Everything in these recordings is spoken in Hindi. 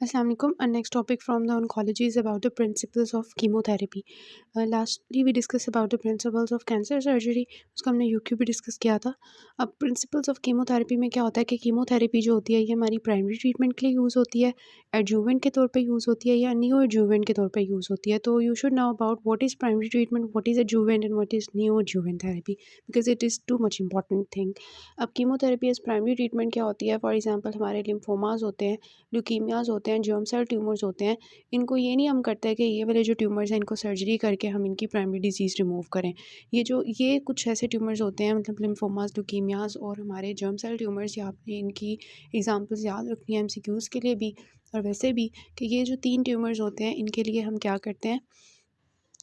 Assalamualaikum. Our next topic from the oncology is about the principles of chemotherapy. Lastly we discussed about the principles of cancer surgery. उसका हमने यूक्यू भी डिस्कस किया था. अब प्रिंसिपल्स ऑफ कीमोथेरेपी में क्या होता है कि कीमोथेरेपी जो होती है ये हमारी प्राइमरी ट्रीटमेंट के लिए यूज़ होती है, एडजुवेंट के तौर पे यूज़ होती है या नियो एडजुवेंट के तौर पे यूज़ होती है. तो you should know about what is primary treatment, what is adjuvant and what is neo adjuvant therapy, because it is too much important thing. अब कीमोथेरेपी एज प्राइमरी ट्रीटमेंट क्या होती है? फॉर एग्जाम्पल हमारे लिम्फोमास होते हैं, ल्यूकीमियाज होते हैं, जर्म सेल ट्यूमर्स होते हैं. इनको ये नहीं हम करते हैं कि ये वाले जो ट्यूमर्स हैं इनको सर्जरी करके हम इनकी प्राइमरी डिजीज़ रिमूव करें. ये कुछ ऐसे ट्यूमर्स होते हैं, मतलब लिम्फोमास, ल्यूकीमियाज और हमारे जर्म सेल ट्यूमर्स, या आपने इनकी एग्जांपल्स याद रखनी है एमसीक्यूज़ के लिए भी और वैसे भी, कि ये जो 3 ट्यूमर्स होते हैं इनके लिए हम क्या करते हैं,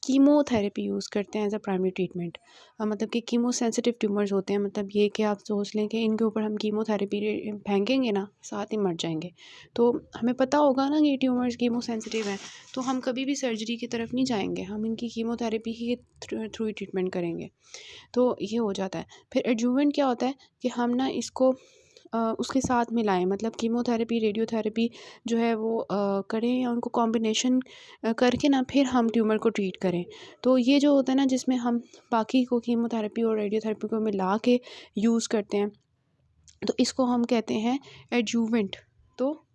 कीमोथेरेपी यूज़ करते हैं एज अ प्राइमरी ट्रीटमेंट. मतलब कि कीमो सेंसिटिव ट्यूमर्स होते हैं, मतलब ये कि आप सोच लें कि इनके ऊपर हम कीमोथेरेपी फेंकेंगे ना, साथ ही मर जाएंगे. तो हमें पता होगा ना कि ये ट्यूमर्स कीमो सेंसिटिव हैं, तो हम कभी भी सर्जरी की तरफ नहीं जाएंगे, हम इनकी कीमोथेरेपी ही थ्रू ही ट्रीटमेंट करेंगे. तो ये हो जाता है. फिर एडजुवेंट क्या होता है कि हम ना इसको उसके साथ मिलाएं, मतलब कीमोथेरेपी, रेडियोथेरेपी जो है वो करें या उनको कॉम्बिनेशन करके ना फिर हम ट्यूमर को ट्रीट करें. तो ये जो होता है ना, जिसमें हम बाकी को कीमोथेरेपी और रेडियोथेरेपी को मिला के यूज़ करते हैं, तो इसको हम कहते हैं एडजुवेंट. तो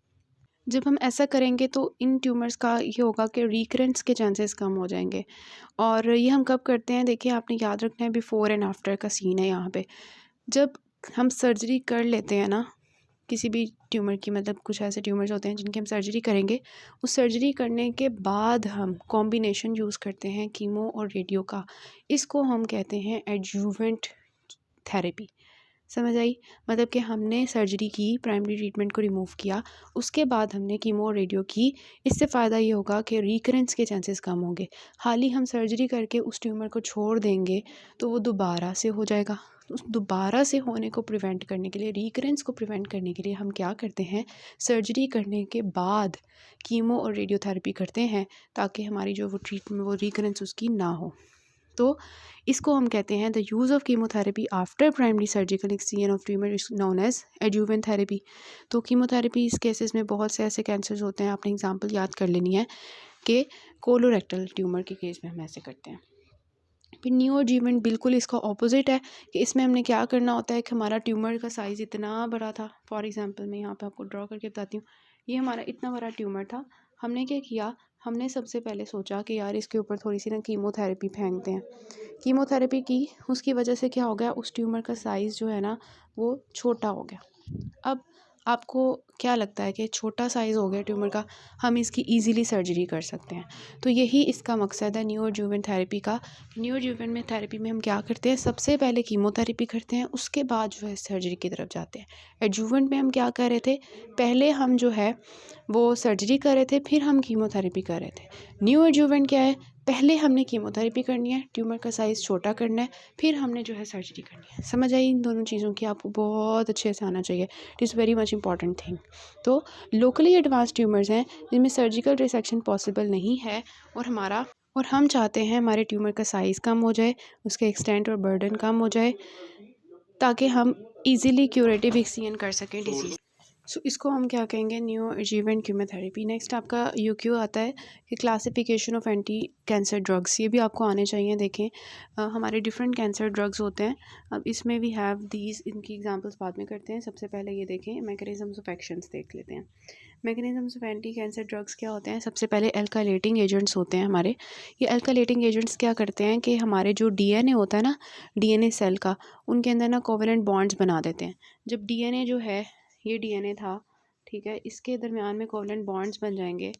जब हम ऐसा करेंगे तो इन ट्यूमर्स का ये होगा कि रिकरेंस के चांसेस कम हो जाएंगे. और ये हम कब करते हैं, देखिए आपने याद रखना है, बिफ़ोर एंड आफ्टर का सीन है यहाँ पे. जब हम सर्जरी कर लेते हैं ना किसी भी ट्यूमर की, मतलब कुछ ऐसे ट्यूमर्स होते हैं जिनकी हम सर्जरी करेंगे, उस सर्जरी करने के बाद हम कॉम्बिनेशन यूज़ करते हैं कीमो और रेडियो का. इसको हम कहते हैं एडजुवेंट थेरेपी. समझ आई? मतलब कि हमने सर्जरी की, प्राइमरी ट्रीटमेंट को रिमूव किया, उसके बाद हमने कीमो और रेडियो की. इससे फ़ायदा ये होगा कि रिकरेंस के चांसेस कम होंगे. हाल ही हम सर्जरी करके उस ट्यूमर को छोड़ देंगे तो वो दोबारा से हो जाएगा. उस दोबारा से होने को प्रिवेंट करने के लिए, रिकरेंस को प्रिवेंट करने के लिए हम क्या करते हैं, सर्जरी करने के बाद कीमो और रेडियोथेरेपी करते हैं, ताकि हमारी जो वो ट्रीटमेंट, वो रिकरेंस उसकी ना हो. तो इसको हम कहते हैं the use of chemotherapy after primary surgical excision of tumour is known as adjuvant therapy. तो कीमोथेरेपी इस केसेस में बहुत से ऐसे कैंसर्स होते हैं, आपने एग्जांपल याद कर लेनी है, कि कोलोरेक्टल ट्यूमर के केस में हम ऐसे करते हैं. फिर न्यू एडजुवेंट बिल्कुल इसका ऑपोजिट है, कि इसमें हमने क्या करना होता है कि हमारा ट्यूमर का साइज़ इतना बड़ा था. फॉर एग्जांपल मैं यहाँ पे आपको ड्रॉ करके बताती हूँ. ये हमारा इतना बड़ा ट्यूमर था. हमने क्या किया, हमने सबसे पहले सोचा कि यार इसके ऊपर थोड़ी सी ना कीमोथेरेपी फेंकते हैं. कीमोथेरेपी की, उसकी वजह से क्या हो गया, उस ट्यूमर का साइज़ जो है ना वो छोटा हो गया. अब आपको क्या लगता है कि छोटा साइज़ हो गया ट्यूमर का, हम इसकी इजीली सर्जरी कर सकते हैं. तो यही इसका मकसद है न्यू एडजुवेंट थेरेपी का. न्यू एडजुवेंट में थेरेपी में हम क्या करते हैं, सबसे पहले कीमोथेरेपी करते हैं, उसके बाद जो है सर्जरी की तरफ जाते हैं. एडजुवेंट में हम क्या कर रहे थे, पहले हम जो है वो सर्जरी कर रहे थे, फिर हम कीमोथेरेपी कर रहे थे. न्यू एडजुवेंट क्या है, पहले हमने कीमोथेरेपी करनी है, ट्यूमर का साइज़ छोटा करना है, फिर हमने जो है सर्जरी करनी है. समझ आई इन दोनों चीज़ों की? आपको बहुत अच्छे से आना चाहिए. It is very much important thing. तो लोकली एडवांस ट्यूमर्स हैं जिनमें सर्जिकल रिसेक्शन पॉसिबल नहीं है, और हम चाहते हैं हमारे ट्यूमर का साइज़ कम हो जाए, उसके एक्सटेंट और बर्डन कम हो जाए, ताकि हम इजीली क्यूरेटिव एक्सcision कर सकें डिजीज़. सो इसको हम क्या कहेंगे, न्यू एडजुवेंट कीमोथेरेपी. नेक्स्ट आपका यूक्यू आता है कि classification of anti cancer drugs. ये भी आपको आने चाहिए. देखें हमारे डिफरेंट कैंसर ड्रग्स होते हैं. अब इसमें वी हैव दीज, इनकी एग्जांपल्स बाद में करते हैं. सबसे पहले ये देखें, मैकेनिज्म्स ऑफ एक्शंस देख लेते हैं. Mechanisms of anti cancer drugs क्या होते हैं, सबसे पहले एल्कालेटिंग एजेंट्स होते हैं हमारे. ये एल्कालेटिंग एजेंट्स क्या करते हैं कि हमारे जो डीएनए होता है ना, डीएनए सेल का, उनके अंदर ना कोवेलेंट बॉन्ड्स बना देते हैं. जब डीएनए जो है, ये डीएनए था, ठीक है, इसके दरमियान में कोवेलेंट बॉन्ड्स बन जाएंगे,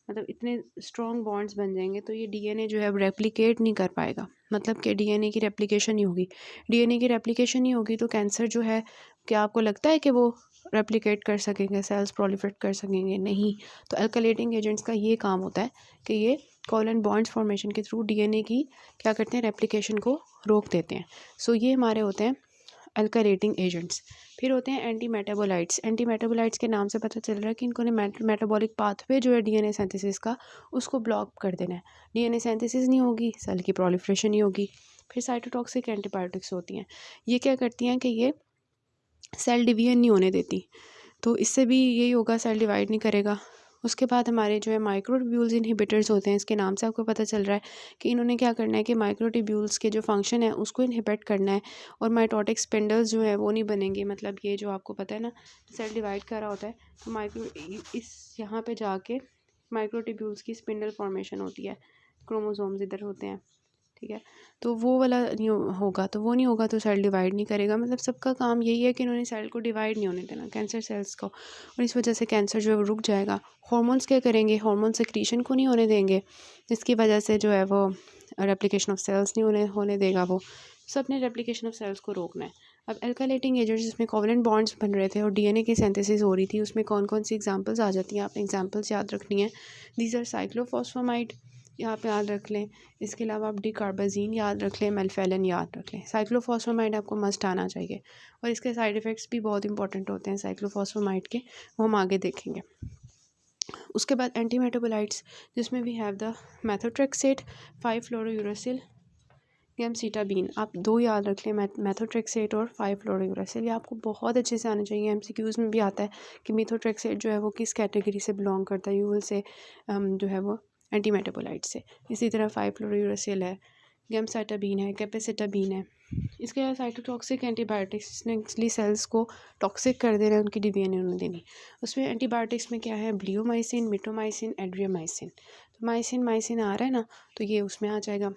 मतलब इतने स्ट्रॉन्ग बॉन्ड्स बन जाएंगे, तो ये डीएनए जो है अब रेप्लिकेट नहीं कर पाएगा. मतलब कि डीएनए की रेप्लिकेशन नहीं होगी. डीएनए की रेप्लिकेशन नहीं होगी तो कैंसर जो है, क्या आपको लगता है कि वो रेप्लिकेट कर सकेंगे, सेल्स प्रोलिफरेट कर सकेंगे? नहीं. तो एल्कलेटिंग एजेंट्स का ये काम होता है कि ये कोवेलेंट बॉन्ड्स फॉर्मेशन के थ्रू डीएनए की क्या करते हैं, रेप्लिकेशन को रोक देते हैं. सो ये हमारे होते हैं अल्करेटिंग एजेंट्स. फिर होते हैं एंटी मेटाबोलाइट्स. एंटी मेटाबोलाइट्स के नाम से पता चल रहा है कि इनको ने मेटाबॉलिक पाथवे जो है डीएनए सिंथेसिस का, उसको ब्लॉक कर देना है. डीएनए सिंथेसिस नहीं होगी, सेल की प्रोलिफरेशन नहीं होगी. फिर साइटोटॉक्सिक एंटीबायोटिक्स होती हैं. ये क्या करती हैं कि ये सेल डिवीजन नहीं होने देती, तो इससे भी यही होगा, सेल डिवाइड नहीं करेगा, उसके बाद हमारे जो है माइक्रोट्यूब्यूल्स इनहिबिटर्स होते हैं। इसके नाम से आपको पता चल रहा है कि इन्होंने क्या करना है कि माइक्रोट्यूब्यूल्स के जो फंक्शन है उसको इनहिबिट करना है, और माइटोटिक स्पिंडल्स जो है वो नहीं बनेंगे। मतलब ये जो आपको पता है ना, सेल डिवाइड कर रहा होता है तो इस यहाँ पे जाके माइक्रोट्यूब्यूल्स की स्पिंडल फॉर्मेशन होती है, क्रोमोसोम्स इधर होते हैं, ठीक है। तो वो वाला नहीं होगा, तो वो नहीं होगा तो सेल डिवाइड नहीं करेगा। मतलब सबका काम यही है कि इन्होंने सेल को डिवाइड नहीं होने देना, कैंसर सेल्स को, और इस वजह से कैंसर जो है वो रुक जाएगा। हार्मोन्स क्या करेंगे, हार्मोन सेक्रीशन को नहीं होने देंगे, जिसकी वजह से जो है वो रेप्लिकेशन ऑफ सेल्स नहीं होने देगा। वो सब ने रेप्लिकेशन ऑफ सेल्स को रोकना है। अब एल्काइलेटिंग एजेंट्स जिसमें कोवलेंट बॉन्ड्स बन रहे थे और डीएनए की सिंथेसिस हो रही थी, उसमें कौन कौन सी एग्जांपल्स आ जाती हैं, आपने एग्जांपल्स याद रखनी है। दीज आर साइक्लोफॉस्फेमाइड, यहाँ पे याद रख लें। इसके अलावा आप डिकार्बाजीन याद रख लें, मेल्फेलिन याद रख लें। साइक्लोफॉस्फेमाइड आपको मस्ट आना चाहिए, और इसके साइड इफ़ेक्ट्स भी बहुत इंपॉर्टेंट होते हैं साइक्लोफॉस्फेमाइड के, वो हम आगे देखेंगे। उसके बाद एंटी मेटाबोलाइट्स जिसमें वी हैव द मेथोट्रेक्सेट, 5-फ्लोरोयूरासिल, गेमसीटाबीन। आप दो याद रख लें, मेथोट्रेक्सेट और 5-फ्लोरोयूरासिल। ये आपको बहुत अच्छे से आना चाहिए, एमसीक्यूज़ में भी आता है कि मेथोट्रेक्सेट जो है वो किस कैटेगरी से बिलोंग करता है। यू विल से जो है वो एंटी मेटाबोलाइट से। इसी तरह 5-फ्लोरोयूरासिल है, गेमसाइटाबीन है, कैपेसिटाबीन है। इसके अलावा साइटोटॉक्सिक एंटीबायोटिक्स, जिसने एक्चुअली सेल्स को टॉक्सिक कर देना है, उनकी डिवीजन नहीं होने देनी। उसमें एंटीबायोटिक्स में क्या है, ब्लियोमाइसिन, मिटोमाइसिन, एड्रियामाइसिन। तो माइसिन आ रहा है ना, तो ये उसमें आ जाएगा।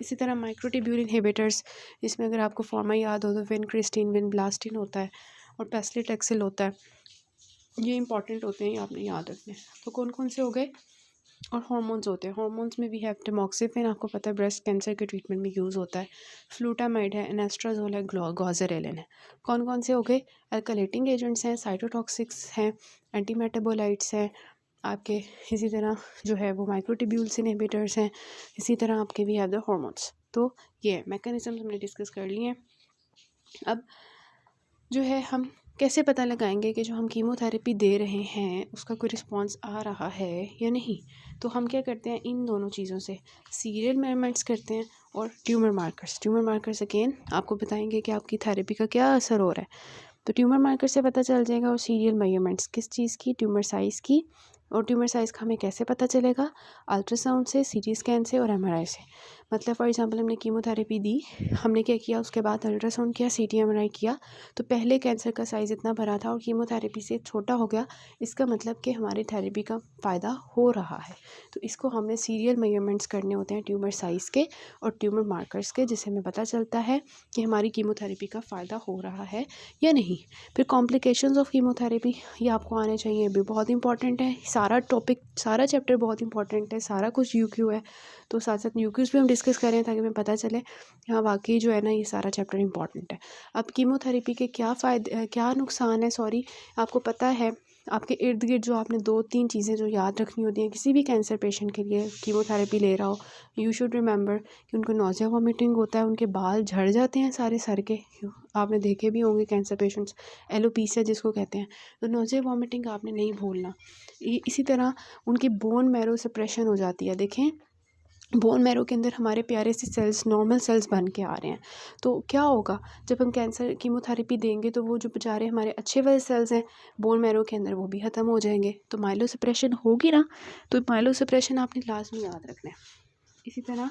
इसी तरह माइक्रोट्यूब्यूल इनहिबिटर्स, इसमें अगर आपको फॉर्मा याद हो तो विनक्रिस्टिन, विनब्लास्टिन होता है, और पैसिलिटैक्सिल होता है। ये इंपॉर्टेंट होते हैं, ये आपने याद रखने। तो कौन कौन से हो गए, और हार्मोन्स होते हैं। हार्मोन्स में भी है टैमोक्सिफेन, आपको पता है ब्रेस्ट कैंसर के ट्रीटमेंट में यूज़ होता है। फ्लूटामाइड है, एनेस्ट्राजोल है, गोज़रेलिन है। कौन कौन से हो गए, अल्कलेटिंग एजेंट्स हैं, साइटोटॉक्सिक्स हैं, एंटी मेटाबोलाइट्स हैं आपके। इसी तरह जो है वो माइक्रोट्यूब्यूल्स इनहिबिटर्स हैं। इसी तरह आपके भी हैव द हार्मोन्स। तो ये मैकेनिज्म हमने डिस्कस कर लिए हैं। अब जो है हम कैसे पता लगाएंगे कि जो हम कीमोथेरेपी दे रहे हैं उसका कोई रिस्पॉन्स आ रहा है या नहीं। तो हम क्या करते हैं, इन दोनों चीज़ों से सीरियल मेजरमेंट्स करते हैं, और ट्यूमर मार्कर्स अगेन आपको बताएंगे कि आपकी थेरेपी का क्या असर हो रहा है। तो ट्यूमर मार्कर से पता चल जाएगा, और सीरियल मेजरमेंट्स किस चीज़ की, ट्यूमर साइज़ की। और ट्यूमर साइज़ का हमें कैसे पता चलेगा, अल्ट्रासाउंड से, सीटी स्कैन से, और एमआरआई से। मतलब फॉर एग्जांपल हमने कीमोथेरेपी दी, हमने क्या किया, उसके बाद अल्ट्रासाउंड किया, सीटी एमआरआई किया, तो पहले कैंसर का साइज़ इतना बड़ा था और कीमोथेरेपी से छोटा हो गया, इसका मतलब कि हमारी थेरेपी का फ़ायदा हो रहा है। तो इसको हमने सीरियल मेजरमेंट्स करने होते हैं ट्यूमर साइज़ के और ट्यूमर मार्कर्स के, जिससे हमें पता चलता है कि हमारी कीमोथेरेपी का फ़ायदा हो रहा है या नहीं। फिर कॉम्प्लिकेशंस ऑफ कीमोथेरेपी, ये आपको आने चाहिए, भी बहुत इंपॉर्टेंट है। सारा टॉपिक, सारा चैप्टर बहुत इंपॉर्टेंट है, सारा कुछ यूक्यू है, तो साथ साथ यूक्यूज़ भी हम डिस्कस करें ताकि हमें पता चले हाँ वाकई जो है ना ये सारा चैप्टर इंपॉर्टेंट है। अब कीमोथेरेपी के क्या फ़ायदे, क्या नुकसान है, आपको पता है। आपके इर्द गिर्द जो आपने 2-3 चीज़ें जो याद रखनी होती हैं किसी भी कैंसर पेशेंट के लिए कीमोथेरेपी ले रहा हो, यू शुड रिमेंबर कि उनको नौज़िया वॉमिटिंग होता है, उनके बाल झड़ जाते हैं सारे सर के। आपने देखे भी होंगे कैंसर पेशेंट्स, एलोपीसिया जिसको कहते हैं। तो नौज़िया वॉमिटिंग आपने नहीं भूलना। इसी तरह उनकी बोन मैरो सप्रेशन हो जाती है। देखें, बोन मैरो के अंदर हमारे प्यारे से सेल्स, नॉर्मल सेल्स बन के आ रहे हैं। तो क्या होगा, जब हम कैंसर कीमोथेरेपी देंगे तो वो जो बेचारे हमारे अच्छे वाले सेल्स हैं बोन मैरो के अंदर, वो भी ख़त्म हो जाएंगे। तो माइलो सप्रेशन होगी ना, तो माइलो सप्रेशन आपने लाजमी याद रखना है। इसी तरह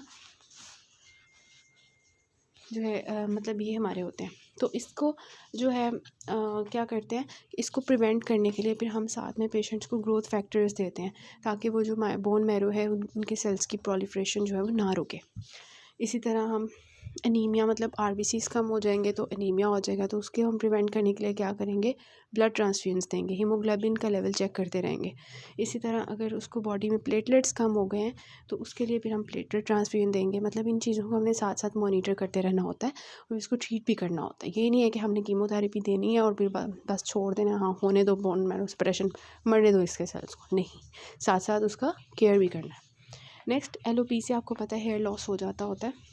जो है मतलब ये हमारे होते हैं। तो इसको जो है क्या करते हैं, इसको प्रिवेंट करने के लिए फिर हम साथ में पेशेंट्स को ग्रोथ फैक्टर्स देते हैं, ताकि वो जो बोन मैरो है उनके सेल्स की प्रोलिफरेशन जो है वो ना रुके। इसी तरह हम एनीमिया, मतलब आरबीसीज कम हो जाएंगे तो एनीमिया हो जाएगा, तो उसके हम प्रिवेंट करने के लिए क्या करेंगे, ब्लड ट्रांसफ्यूजन देंगे, हीमोग्लोबिन का लेवल चेक करते रहेंगे। इसी तरह अगर उसको बॉडी में प्लेटलेट्स कम हो गए हैं तो उसके लिए फिर हम प्लेटलेट ट्रांसफ्यूजन देंगे। मतलब इन चीज़ों को हमने साथ साथ मॉनिटर करते रहना होता है और इसको ट्रीट भी करना होता है। ये नहीं है कि हमने कीमोथेरेपी देनी है और फिर बस छोड़ देना, हाँ होने दो बोन मैरो सप्रेशन, मरने दो इसके सेल्स को, नहीं, साथ साथ उसका केयर भी करना है। नेक्स्ट, एलोपीसिया, आपको पता है हेयर लॉस हो जाता होता है,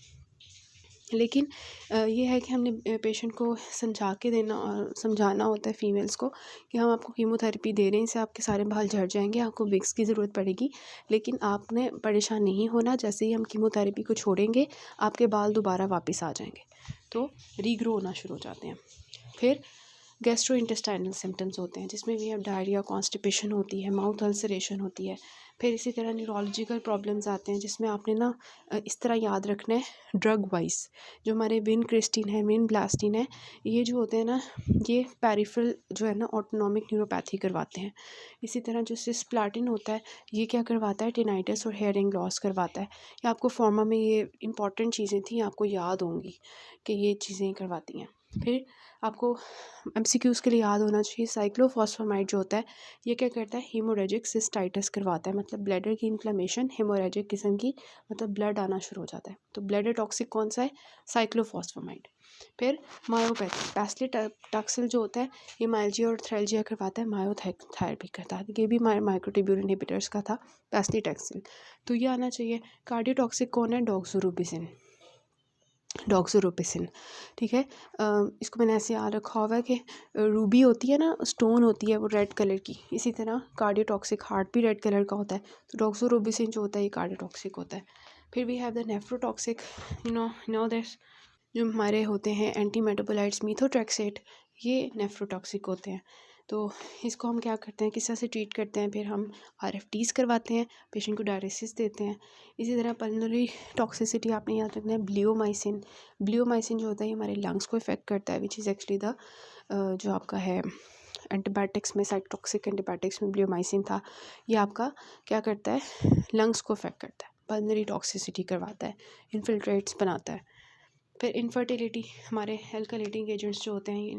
लेकिन ये है कि हमने पेशेंट को समझा के देना और समझाना होता है फीमेल्स को कि हम आपको कीमोथेरेपी दे रहे हैं, इससे आपके सारे बाल झड़ जाएंगे, आपको विक्स की ज़रूरत पड़ेगी, लेकिन आपने परेशान नहीं होना। जैसे ही हम कीमोथेरेपी को छोड़ेंगे आपके बाल दोबारा वापस आ जाएंगे, तो रीग्रो होना शुरू हो जाते हैं। फिर गैस्ट्रोइंटेस्टाइनल सिम्टम्स होते हैं जिसमें भी अब डायरिया, कॉन्स्टिपेशन होती है, माउथ अल्सरेशन होती है। फिर इसी तरह न्यूरोलॉजिकल प्रॉब्लम्स आते हैं जिसमें आपने ना इस तरह याद रखना है ड्रग वाइज। जो हमारे विनक्रिस्टिन है, विनब्लास्टिन है, ये जो होते हैं ना, ये पेरिफेरल जो है ना ऑटोनॉमिक न्यूरोपैथी करवाते हैं। इसी तरह जो सिस्प्लाटिन होता है, ये क्या करवाता है, टिनाइटिस और हेयरिंग लॉस करवाता है। ये आपको फॉर्मा में ये इंपॉर्टेंट चीज़ें थी, आपको याद होंगी कि ये चीज़ें करवाती हैं। फिर आपको एमसीक्यूज़ के लिए याद होना चाहिए, साइक्लोफॉस्फेमाइड जो होता है, ये क्या करता है, हीमोरेजिक सिस्टाइटिस करवाता है। मतलब ब्लैडर की इन्फ्लेमेशन हेमोरेजिक किस्म की, मतलब ब्लड आना शुरू हो जाता है। तो ब्लैडर टॉक्सिक कौन सा है, साइक्लोफॉस्फेमाइड। फिर मायोपैथी, पैसिलिटैक्सिल जो होता है, ये माइल्जिया और थ्रेल्जिया करवाता है, मायोथेरेपी करता है। ये भी माइक्रोट्यूब्यूल इनहिबिटर्स का था, पैसिलिटैक्सिल। तो ये आना चाहिए। कार्डियोटॉक्सिक कौन है, डॉक्सोरोपिसिन। ठीक है, इसको मैंने ऐसे याद रखा हुआ है कि रूबी होती है ना, स्टोन होती है वो रेड कलर की, इसी तरह कार्डियोटॉक्सिक हार्ट भी रेड कलर का होता है। तो डॉक्सोरोपिसिन जो होता है ये कार्डियोटॉक्सिक होता है। फिर we have the nephrotoxic, no this, जो हमारे होते हैं एंटी मेटाबोलाइट्स, मीथोट्रेक्सेट, ये नेफ्रोटॉक्सिक होते हैं। तो इसको हम क्या करते हैं, किस तरह से ट्रीट करते हैं, फिर हम RFTs करवाते हैं, पेशेंट को डायलिसिस देते हैं। इसी तरह पल्मोनरी टॉक्सिसिटी आपने याद रखना है, ब्लियोमाइसिन जो होता है ये हमारे लंग्स को इफेक्ट करता है, विच इज़ एक्चुअली द जो आपका है एंटीबायोटिक्स में, साइटोटॉक्सिक एंटीबायोटिक्स में ब्लियोमाइसिन था। ये आपका क्या करता है, लंग्स को इफेक्ट करता है, पल्मोनरी टॉक्सिसिटी करवाता है, इन्फिल्ट्रेट्स बनाता है। फिर इनफर्टिलिटी, हमारे एल्कलेटिंग एजेंट्स जो होते हैं ये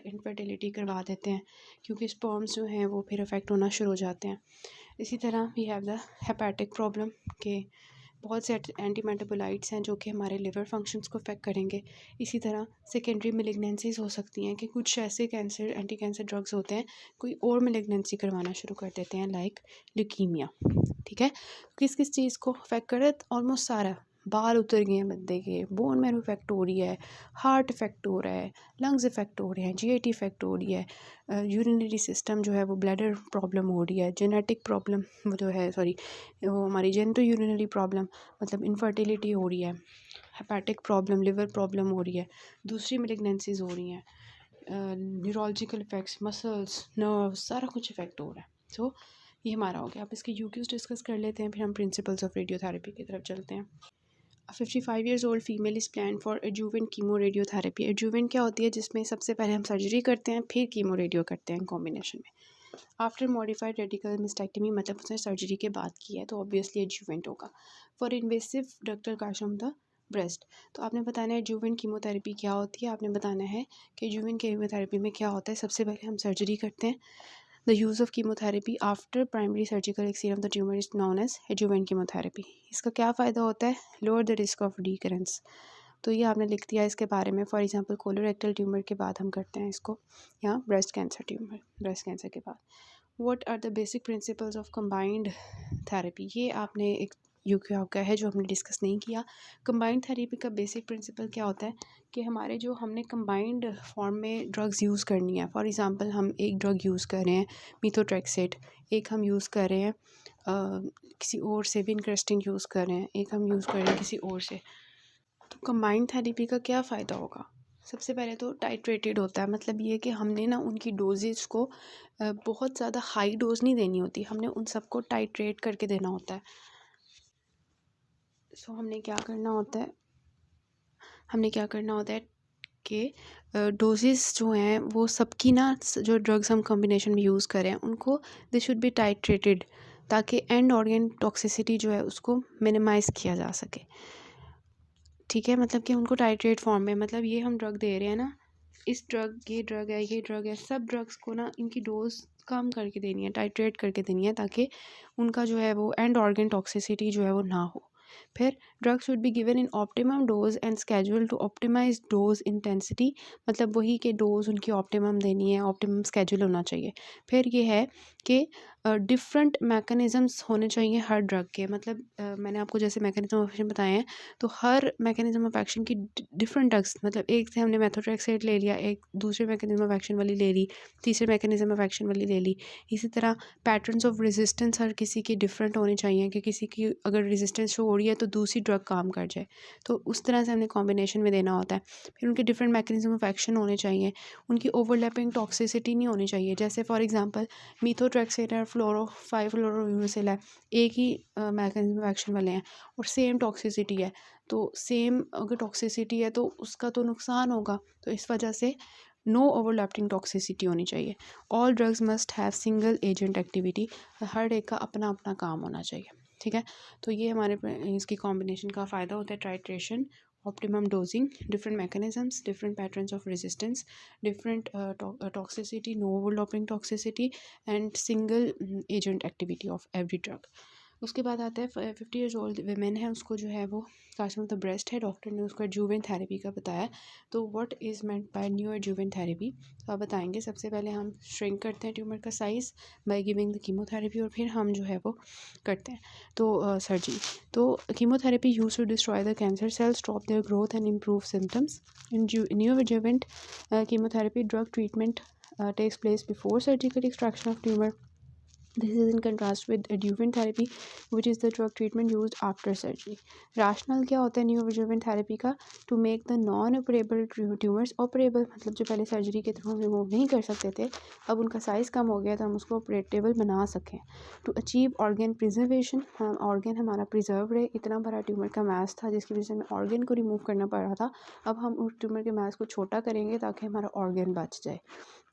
इनफर्टिलिटी करवा देते हैं, क्योंकि स्पर्म्स जो हैं वो फिर अफेक्ट होना शुरू हो जाते हैं। इसी तरह we have the hepatic problem के बहुत से एंटी मेटाबोलाइट्स हैं जो कि हमारे लिवर फंक्शंस को अफेक्ट करेंगे। इसी तरह सेकेंडरी मेलिग्नेंसीज हो सकती हैं कि कुछ ऐसे कैंसर, एंटी कैंसर ड्रग्स होते हैं, कोई और मेलिग्नेंसी करवाना शुरू कर देते हैं, लाइक ल्यूकीमिया। ठीक है, किस किस चीज़ को अफेक्ट करे, ऑलमोस्ट सारा, बाल उतर गए हैं बंदे के, बोन मैरो इफेक्ट हो रही है, हार्ट इफेक्ट हो रहा है, लंग्स इफेक्ट हो रहे हैं, GIT इफेक्ट हो रही है, यूरिनरी सिस्टम जो है वो ब्लैडर प्रॉब्लम हो रही है, जेनेटिक प्रॉब्लम वो जो है, सॉरी, वो हमारी जेनेटो यूरिनरी प्रॉब्लम, मतलब इनफर्टिलिटी हो रही है, हेपेटिक प्रॉब्लम, लिवर प्रॉब्लम हो रही है, दूसरी मेलिग्नेंसीज हो रही हैं, न्यूरोलॉजिकल इफेक्ट्स, मसल्स, नर्व्स, सारा कुछ इफेक्ट हो रहा है। सो ये हमारा हो गया। अब इसके यूक्यूज डिस्कस कर लेते हैं, फिर हम प्रिंसिपल्स ऑफ रेडियोथेरेपी की तरफ चलते हैं। 55 years old female is planned for adjuvant chemoradiotherapy। Adjuvant क्या होती है, जिसमें सबसे पहले हम सर्जरी करते हैं, फिर कीमोरेडियो करते हैं कॉम्बिनेशन में। आफ्टर मॉडिफाइड रेडिकल मिस्टेक्टमी, मतलब उसने सर्जरी के बाद की है, तो ऑब्वियसली एडजुवेंट होगा। For invasive ductal carcinoma the breast, तो आपने बताना है एडजुवेंट कीमोथेरेपी क्या होती है। आपने बताना है कि एडजुवेंट कीमोथेरेपी में क्या होता है। सबसे पहले हम सर्जरी करते हैं। The use of chemotherapy after primary surgical excision of the tumor is known as adjuvant chemotherapy। इसका क्या फ़ायदा होता है, lower the risk of recurrence। तो ये आपने लिख दिया इसके बारे में। फॉर एग्जांपल कोलोरेक्टल ट्यूमर के बाद हम करते हैं इसको, या breast cancer tumour, breast cancer के बाद। What are the basic principles of combined therapy, ये आपने एक यूक्यू का है जो हमने डिस्कस नहीं किया। कंबाइंड थेरेपी का बेसिक प्रिंसिपल क्या होता है कि हमारे जो हमने कंबाइंड फॉर्म में ड्रग्स यूज़ करनी है। फॉर एग्जांपल हम एक ड्रग यूज़ कर रहे हैं मीथोट्रेक्सेट, एक हम यूज़ कर रहे हैं किसी और से, विनक्रेस्टिन यूज़ कर रहे हैं, एक हम यूज़ कर रहे हैं किसी और से। तो कंबाइंड थेरेपी का क्या फ़ायदा होगा, सबसे पहले तो टाइट्रेटेड होता है। मतलब ये कि हमने ना उनकी डोजेज को बहुत ज़्यादा हाई डोज नहीं देनी होती, हमने उन सबको टाइट्रेट करके देना होता है। सो हमने क्या करना होता है कि डोजेस जो हैं वो सबकी ना, जो ड्रग्स हम कॉम्बिनेशन में यूज़ करें उनको दे शुड बी टाइट्रेटेड, ताकि एंड ऑर्गन टॉक्सिसिटी जो है उसको मिनिमाइज़ किया जा सके। ठीक है, मतलब कि उनको टाइट्रेट फॉर्म में, मतलब ये हम ड्रग दे रहे हैं ना, ये ड्रग है, सब ड्रग्स को ना इनकी डोज कम करके देनी है, टाइट्रेट करके देनी है, ताकि उनका जो है वो एंड ऑर्गन टॉक्सिसिटी जो है वो ना हो। फिर drug should be given in optimum dose and schedule to optimise dose intensity, मतलब वही के डोज उनकी ऑप्टिमम देनी है, ऑप्टिमम स्केड्यूल होना चाहिए। फिर ये है कि डिफरेंट मैकेनिज़म्स होने चाहिए हर ड्रग के, मतलब मैंने आपको जैसे मैकेनिज़्म ऑफ एक्शन बताए हैं, तो हर मैकेनिज़्म ऑफ एक्शन की डिफरेंट ड्रग्स, मतलब एक से हमने मेथोट्रेक्सेट ले लिया, एक दूसरे मैकेनिज़्म ऑफ एक्शन वाली ले ली, तीसरे मैकेनिज़्म ऑफ एक्शन वाली ले ली। इसी तरह पैटर्न्स ऑफ रेजिस्टेंस हर किसी की डिफरेंट होने चाहिए कि किसी की अगर रेजिस्टेंस शो हो रही है तो दूसरी ड्रग काम कर जाए, तो उस तरह से हमने कॉम्बिनेशन में देना होता है। फिर उनके डिफरेंट मैकेनिज़्म ऑफ एक्शन होने चाहिए, उनकी ओवरलैपिंग टॉक्सिसिटी नहीं होनी चाहिए। जैसे फॉर एग्जांपल मीथोट्रेक्सेट और 5-फ्लोरोयूरेसिल है, एक ही मैकेनिज्म ऑफ एक्शन वाले हैं और सेम टॉक्सिसिटी है, तो सेम अगर टॉक्सिसिटी है तो उसका तो नुकसान होगा, तो इस वजह से नो ओवरलैपिंग टॉक्सिसिटी होनी चाहिए। All drugs must have single agent activity, हर एक का अपना अपना काम होना चाहिए, ठीक है। तो ये हमारे इसकी कॉम्बिनेशन का फ़ायदा होता है, ट्राइट्रेशन, optimum dosing, different mechanisms, different patterns of resistance, different toxicity, no overlapping toxicity and single agent activity of every drug। उसके बाद आता है 50 ईयर्स ओल्ड वेमेन है, उसको जो है वो कार्सिनोम ऑफ द ब्रेस्ट है, डॉक्टर ने उसको एडजुवेंट थेरेपी का बताया। तो what is meant bye new adjuvant therapy, तो आप बताएंगे। सबसे पहले हम श्रिंक करते हैं ट्यूमर का size by giving the chemotherapy, और फिर हम जो है वो करते हैं तो सर्जरी। तो chemotherapy use to destroy the cancer cells, stop their growth and improve symptoms. In neoadjuvant chemotherapy drug treatment takes place before surgical extraction of tumor. This is in contrast with adjuvant therapy, which is the drug treatment used after surgery. Rationale क्या होता है न्यू adjuvant therapy का? To make the non-operable tumors operable, मतलब जो पहले सर्जरी के थ्रू रिमूव नहीं कर सकते थे, अब उनका साइज़ कम हो गया तो हम उसको ऑपरेटेबल बना सकें। To achieve organ preservation, organ हमारा प्रिजर्व रहे। इतना बड़ा ट्यूमर का मास था जिसकी वजह से हमें ऑर्गन को रिमूव करना पड़ रहा था, अब हम उस ट्यूमर के मास को छोटा करेंगे ताकि हमारा ऑर्गन बच जाए।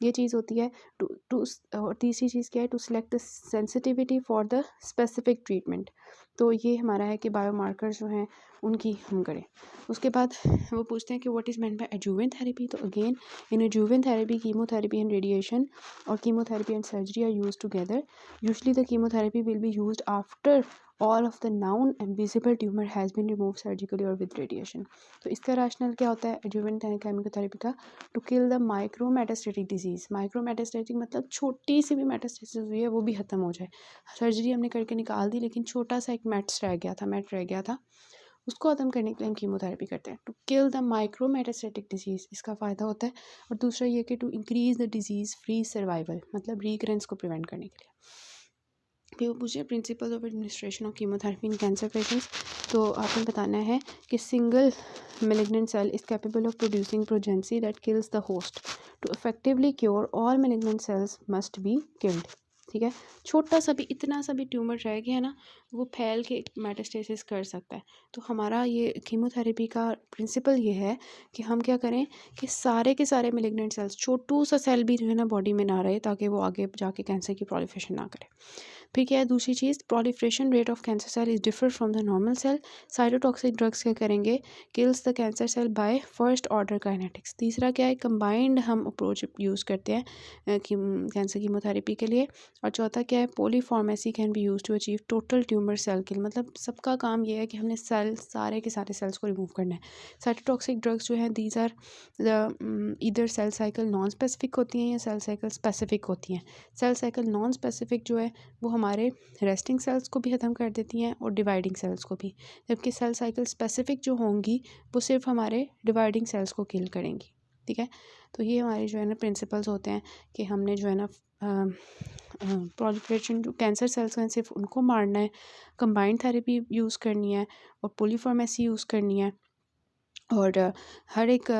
ये चीज़ होती है। और तीसरी चीज़ क्या है? To select the sensitivity for the specific treatment, तो ये हमारा है कि बायोमार्कर्स जो हैं उनकी हम करें। उसके बाद वो पूछते हैं कि what is meant by adjuvant therapy, तो again in adjuvant therapy chemotherapy and radiation और chemotherapy and surgery are used together. Usually the chemotherapy will be used after all of the known and visible tumor has been removed surgically or with radiation। तो इसका रैशनल क्या होता है एडजुवेंट केमोथेरेपी का? To kill the micrometastatic disease. Micrometastatic मतलब छोटी सी भी मेटास्टेसिस हुई है वो भी ख़त्म हो जाए। सर्जरी हमने करके निकाल दी लेकिन छोटा सा एक मेट रह गया था, उसको ख़त्म करने के लिए हम कीमोथेरेपी करते हैं। To kill the micrometastatic disease, इसका फ़ायदा होता है। और दूसरा ये कि to increase the disease free survival, मतलब रिकरेंस को प्रिवेंट करने के लिए। फिर वो पूछे principle of administration of chemotherapy in cancer patients, तो आपने बताना है कि single malignant cell is capable of producing progeny that kills the host. To effectively cure all malignant cells must be killed। ठीक है, छोटा सा भी इतना सा भी ट्यूमर रह गया ना वो फैल के मेटास्टेसिस कर सकता है। तो हमारा ये कीमोथेरेपी का प्रिंसिपल ये है कि हम क्या करें कि सारे के सारे मेलिग्नेंट सेल्स, छोटू सा सेल भी जो है ना बॉडी में ना रहे ताकि वो आगे जाके कैंसर की प्रोलिफरेशन ना करे। फिर क्या है दूसरी चीज़, proliferation rate of cancer cell is differ from the normal cell. Cytotoxic drugs क्या करेंगे? Kills the cancer cell by first order kinetics. तीसरा क्या है? कंबाइंड हम अप्रोच यूज़ करते हैं कैंसर कीमोथेरेपी के लिए। और चौथा क्या है? Polypharmacy can be use to achieve total tumour cell kill, मतलब सबका काम ये है कि हमने सेल सारे के सारे सेल्स को रिमूव करना है। साइटोटॉक्सिक ड्रग्स जो हैं दीज आर द इधर सेल साइकिल नॉन स्पेसिफिक होती हैं या सेल साइकिल स्पेसिफिक होती हैं। सेल साइकिल नॉन स्पेसिफिक जो है वो हमारे रेस्टिंग सेल्स को भी ख़त्म कर देती हैं और डिवाइडिंग सेल्स को भी, जबकि सेल साइकिल स्पेसिफिक जो होंगी वो सिर्फ हमारे डिवाइडिंग सेल्स को किल करेंगी। ठीक है, तो ये हमारे जो है ना प्रिंसिपल्स होते हैं कि हमने जो है ना प्रोलिफरेशन जो कैंसर सेल्स हैं सिर्फ उनको मारना है, कंबाइंड थेरेपी यूज़ करनी है और पॉलीफार्मेसी यूज़ करनी है, और हर एक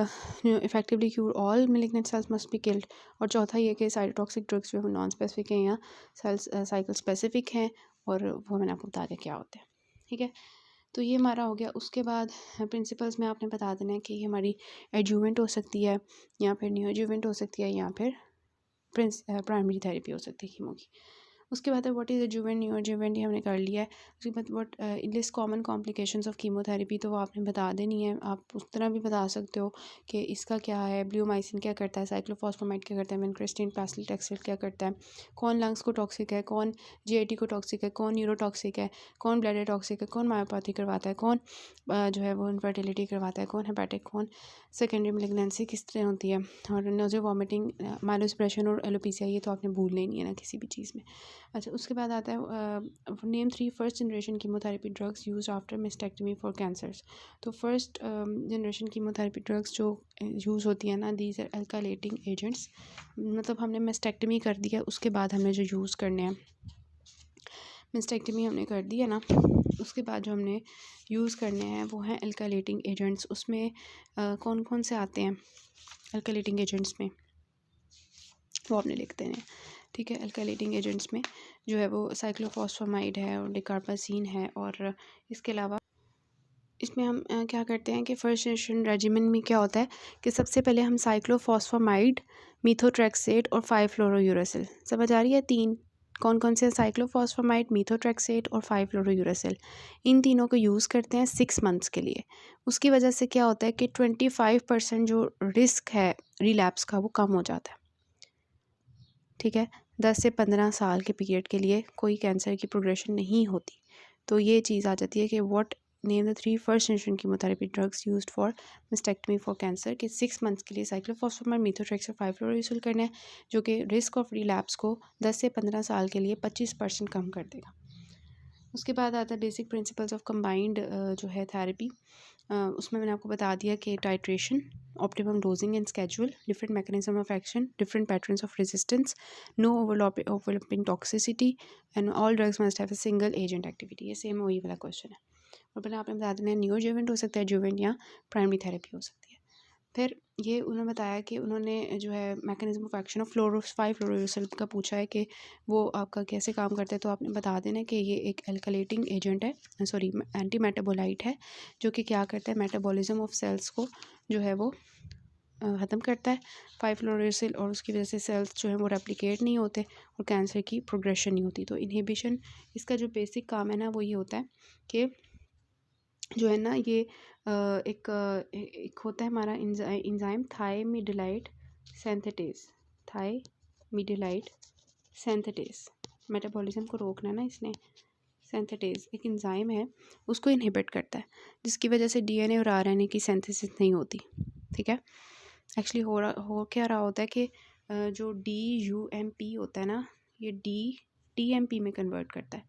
effectively cure all malignant cells must be killed. और चौथा ये कि साइटोटॉक्सिक ड्रग्स जो है नॉन स्पेसिफिक हैं या सेल्स साइकिल स्पेसिफिक हैं, और वो मैंने आपको बता दिया क्या होते हैं। ठीक है, तो ये हमारा हो गया। उसके बाद प्रिंसिपल्स में आपने बता देना है कि ये हमारी एडजुवेंट हो सकती है या फिर न्यू एडजुवेंट हो सकती है या फिर प्राइमरी थेरेपी हो सकती है कीमो की। उसके बाद है what is adjuvant new adjuvant, ये हमने कर लिया है। उसके बाद what least common complications of chemotherapy, तो वो आपने बता देनी है। आप उस तरह भी बता सकते हो कि इसका क्या है, ब्लूमाइसिन क्या करता है, साइक्लोफॉस्फेमाइड क्या करता है, विन्क्रिस्टिन पैसिलिटैक्सेल क्या करता है, कौन लंग्स को टॉक्सिक है, कौन जीआईटी को टॉक्सिक है, कौन न्यूरोटॉक्सिक है, कौन ब्लैडर टॉक्सिक है, कौन मायोपैथी करवाता है, कौन जो है वो इनफर्टिलिटी करवाता है, कौन हेपेटिक, कौन सेकेंडरी मेलिग्नेंसी किस तरह होती है, और नोज़िया वॉमिटिंग, माइलोसप्रेशन और एलोपीसिया, ये तो आपने भूलना ही नहीं है ना किसी भी चीज़ में। अच्छा, उसके बाद आता है name 3 first generation chemotherapy drugs used after mastectomy for cancers. तो फर्स्ट जनरेशन कीमोथेरेपी ड्रग्स जो यूज़ होती है ना, दीज आर एल्कालेटिंग एजेंट्स। मतलब हमने मेस्टेक्टमी कर दिया, उसके बाद हमने जो यूज़ करने हैं, मेस्टेक्टमी हमने कर दी है ना, उसके बाद जो हमने यूज़ करने हैं वो हैं एल्कालेटिंग एजेंट्स। उसमें कौन कौन से आते हैं एल्कालेटिंग एजेंट्स में, वो आपने लिख देने हैं, ठीक है। एल्कालेटिंग एजेंट्स में जो है वो साइक्लोफॉस्फामाइड है और डिकार्बाजीन है, और इसके अलावा इसमें हम क्या करते हैं कि फर्स्ट जनरेशन रेजिमेन में क्या होता है कि सबसे पहले हम साइक्लोफॉस्फामाइड, मीथोट्रेक्सेट और 5-फ्लोरोयूरासिल, समझ आ रही है? तीन कौन कौन से? साइक्लोफॉस्फामाइड, मीथोट्रेक्सेट और 5-फ्लोरोयूरासिल। इन तीनों को यूज़ करते हैं 6 मंथ्स के लिए। उसकी वजह से क्या होता है कि 25% जो रिस्क है रिलैप्स का वो कम हो जाता है, ठीक है। 10 से 15 साल के पीरियड के लिए कोई कैंसर की प्रोग्रेशन नहीं होती। तो ये चीज़ आ जाती है कि what name the 3 first generation chemotherapy drugs used for mastectomy for cancer, के 6 मंथ्स के लिए साइक्लोफॉस्फामाइड, मीथोट्रेक्सेट, 5-फ्लोरोयूरासिल करना है, जो कि रिस्क ऑफ रिलैप्स को 10 से 15 साल के लिए 25% कम कर देगा। उसके बाद आता है बेसिक प्रिंसिपल्स ऑफ कंबाइंड जो है थेरेपी। उसमें मैंने आपको बता दिया कि titration, optimum dosing and schedule, different mechanism of action, different patterns of resistance, no overlapping toxicity, and all drugs must have a single agent activity. ये सेम वही वाला क्वेश्चन है। और पहले आपने बता देना है न्यूरोजेवेंट हो सकता है, जुवेंट या प्राइमरी थेरेपी हो सकती है। फिर ये उन्होंने बताया कि उन्होंने जो है मैकेनिज्म ऑफ एक्शन ऑफ 5-फ्लोरोयूरासिल का पूछा है कि वो आपका कैसे काम करता है। तो आपने बता देना कि ये एक एल्कलेटिंग एजेंट है, सॉरी एंटी मेटाबोलाइट है, जो कि क्या करता है, मेटाबॉलिज्म ऑफ सेल्स को जो है वो ख़त्म करता है 5-फ्लोरोयूरासिल, और उसकी वजह से सेल्स जो है वो रेप्लिकेट नहीं होते और कैंसर की प्रोग्रेशन नहीं होती। तो इनहिबिशन, इसका जो बेसिक काम है ना वो ये होता है कि जो है ना ये एक होता है हमारा इंजाइम थायमिडाइड सिंथेटेज, थायमिडाइड सिंथेटेज, मेटाबॉलिज्म को रोकना है ना इसने। सिंथेटेज एक इंजाइम है, उसको इनहिबिट करता है, जिसकी वजह से डीएनए और आरएनए की सिंथेसिस नहीं होती, ठीक है। एक्चुअली हो क्या रहा होता है कि जो DUMP होता है ना, ये TMP में कन्वर्ट करता है।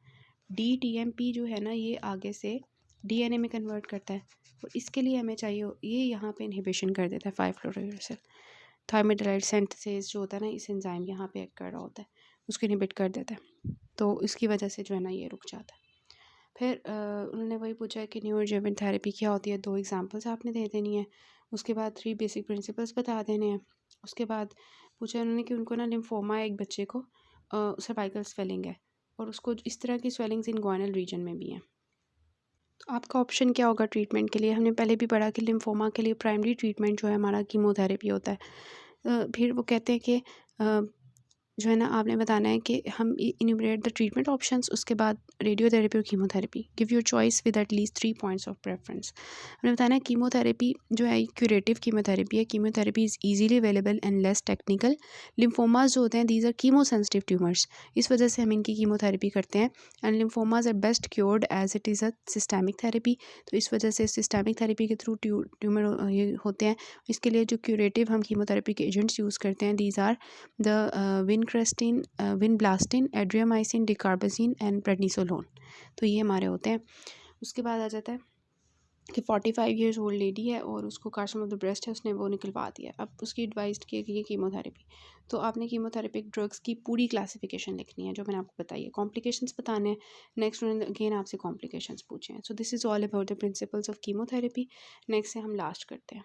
DTMP जो है ना ये आगे से DNA में कन्वर्ट करता है, और इसके लिए हमें चाहिए ये यहाँ पे इनहिबिशन कर देता है 5-फ्लोरोयूरासिल। थायमिडाइड सिंथेसिस जो होता है ना, इस एंजाइम यहाँ पे एक्ट कर रहा होता है, उसको इनहिबिट कर देता है, तो इसकी वजह से जो है ना ये रुक जाता है। फिर उन्होंने वही पूछा है कि न्यूरोजेवेंट थेरेपी क्या होती है, 2 एग्जांपल्स आपने दे देनी है। उसके बाद 3 बेसिक प्रिंसिपल्स बता देने हैं। उसके बाद पूछा उन्होंने कि उनको ना लिम्फोमा है, एक बच्चे को सर्वाइकल स्वेलिंग है, और उसको इस तरह की स्वेलिंग्स इनग्वाइनल रीजन में भी हैं। तो आपका ऑप्शन क्या होगा ट्रीटमेंट के लिए? हमने पहले भी पढ़ा कि लिम्फोमा के लिए प्राइमरी ट्रीटमेंट जो है हमारा कीमोथेरेपी होता है। फिर वो कहते हैं कि जो है ना आपने बताना है कि हम इन्यूमरेट द ट्रीटमेंट ऑप्शंस, उसके बाद रेडियोथेरेपी और chemotherapy, give your choice with at least 3 points of preference. हमने बताना है कीमोथेरेपी जो है क्यूरेटिव कीमोथेरेपी है, chemotherapy is easily available and less technical. Lymphomas जो होते हैं these are chemo sensitive tumours, इस वजह से हम इनकी कीमोथेरेपी करते हैं। And lymphomas are best cured as it is a systemic therapy, तो इस वजह से सिस्टेमिक थेरेपी के थ्रू ट्यूमर ये होते हैं। इसके लिए जो क्यूरेटिव हम कीमोथेरेपी के एजेंट्स यूज़ करते हैं these are the vincristine, vinblastine, adriamycin, dacarbazine and prednisolone. तो ये हमारे होते हैं। उसके बाद आ जाता है कि 45 ईयर्स ओल्ड लेडी है और उसको कार्सिनोमा ऑफ द ब्रेस्ट है, उसने वो निकलवा दिया। अब उसकी एडवाइस की गई है कीमोथेरेपी। तो आपने कीमोथेरेपिक ड्रग्स की पूरी क्लासिफिकेशन लिखनी है जो मैंने आपको बताई है। कॉम्प्लिकेशंस बताने हैं, नेक्स्ट उन्होंने अगेन आपसे कॉम्प्लिकेशंस पूछे हैं। So this is all about the principles of chemotherapy. Next से हम लास्ट करते हैं।